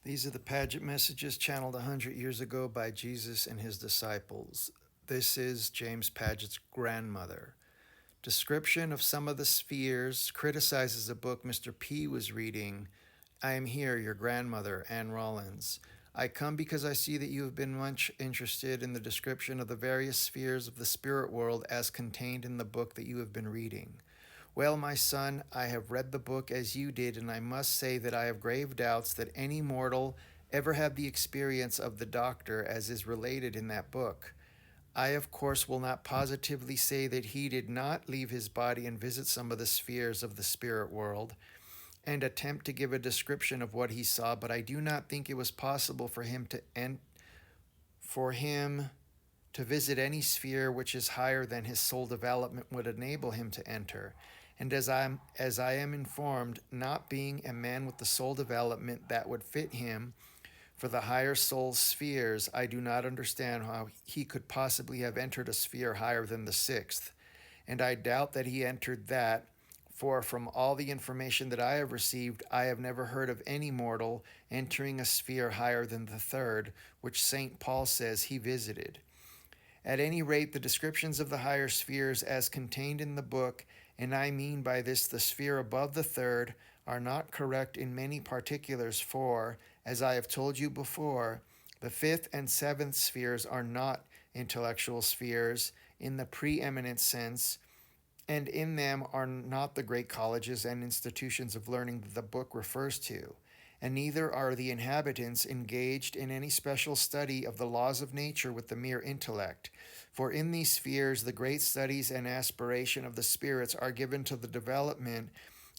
These are the Padgett messages channeled 100 years ago by Jesus and his disciples. This is James Padgett's grandmother. Description of some of the spheres criticizes a book Mr. P was reading. I am here, your grandmother, Anne Rollins. I come because I see that you have been much interested in the description of the various spheres of the spirit world as contained in the book that you have been reading. Well, my son, I have read the book as you did, and I must say that I have grave doubts that any mortal ever had the experience of the doctor as is related in that book. I, of course, will not positively say that he did not leave his body and visit some of the spheres of the spirit world and attempt to give a description of what he saw, but I do not think it was possible for him to visit any sphere which is higher than his soul development would enable him to enter. And as I am informed, not being a man with the soul development that would fit him for the higher soul spheres, I do not understand how he could possibly have entered a sphere higher than the sixth. And I doubt that he entered that, for from all the information that I have received, I have never heard of any mortal entering a sphere higher than the third, which St. Paul says he visited. At any rate, the descriptions of the higher spheres as contained in the book, and I mean by this the sphere above the third, are not correct in many particulars, for, as I have told you before, the fifth and seventh spheres are not intellectual spheres in the preeminent sense, and in them are not the great colleges and institutions of learning that the book refers to, and neither are the inhabitants engaged in any special study of the laws of nature with the mere intellect. For in these spheres, the great studies and aspiration of the spirits are given to the development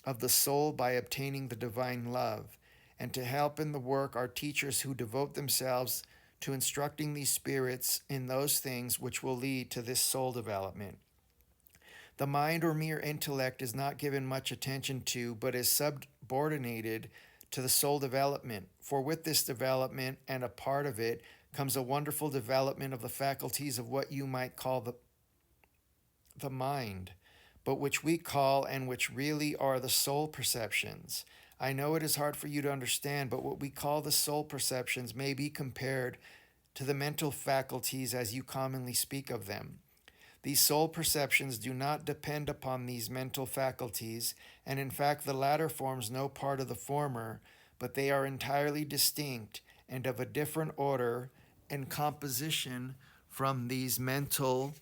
of the soul by obtaining the divine love. And to help in the work are teachers who devote themselves to instructing these spirits in those things which will lead to this soul development. The mind or mere intellect is not given much attention to, but is subordinated to the soul development. For with this development, and a part of it, comes a wonderful development of the faculties of what you might call the mind, but which we call and which really are the soul perceptions. I know it is hard for you to understand, but what we call the soul perceptions may be compared to the mental faculties as you commonly speak of them. These soul perceptions do not depend upon these mental faculties, and in fact the latter forms no part of the former, but they are entirely distinct and of a different order and composition from these mental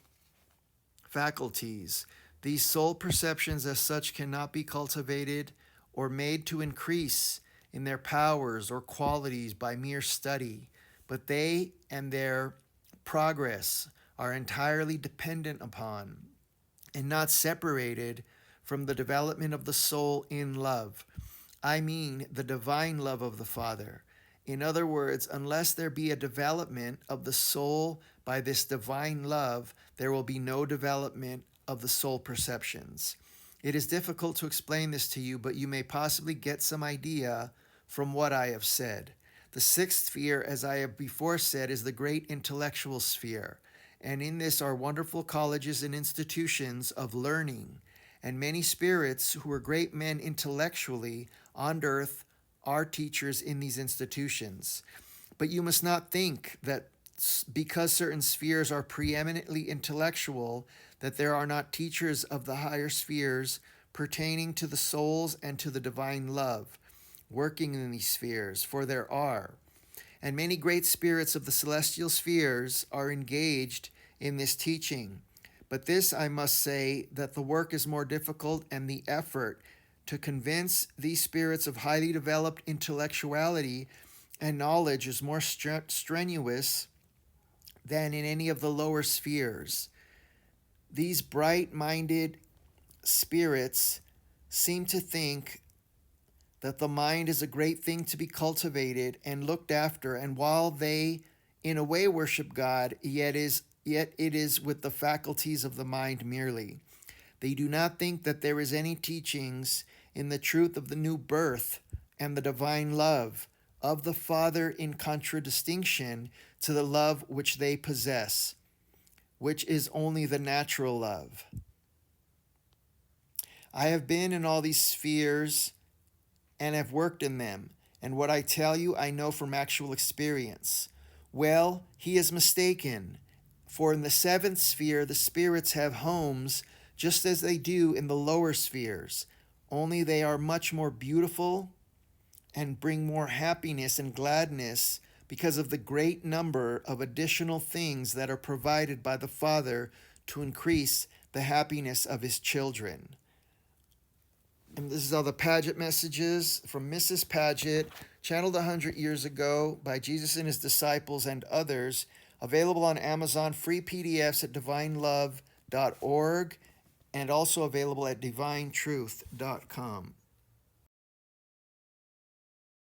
faculties. These soul perceptions as such cannot be cultivated or made to increase in their powers or qualities by mere study, but they and their progress are entirely dependent upon and not separated from the development of the soul in love. I mean the divine love of the Father. In other words, unless there be a development of the soul by this divine love, there will be no development of the soul perceptions. It is difficult to explain this to you, but you may possibly get some idea from what I have said. The sixth sphere, as I have before said, is the great intellectual sphere, and in this are wonderful colleges and institutions of learning, and many spirits who are great men intellectually on earth are teachers in these institutions. But you must not think that because certain spheres are preeminently intellectual, that there are not teachers of the higher spheres pertaining to the souls and to the divine love, working in these spheres, for there are. And many great spirits of the celestial spheres are engaged in this teaching. But this I must say, that the work is more difficult, and the effort to convince these spirits of highly developed intellectuality and knowledge is more strenuous than in any of the lower spheres. These bright-minded spirits seem to think that the mind is a great thing to be cultivated and looked after, and while they in a way worship God, yet it is with the faculties of the mind merely. They do not think that there is any teachings in the truth of the new birth and the divine love of the Father in contradistinction to the love which they possess, which is only the natural love. I have been in all these spheres and have worked in them, and what I tell you I know from actual experience. Well, he is mistaken. For in the seventh sphere, the spirits have homes just as they do in the lower spheres, only they are much more beautiful and bring more happiness and gladness because of the great number of additional things that are provided by the Father to increase the happiness of his children. And this is all the Padgett messages from Mrs. Padgett, channeled 100 years ago by Jesus and his disciples and others, available on Amazon, free PDFs at divinelove.org, and also available at divinetruth.com.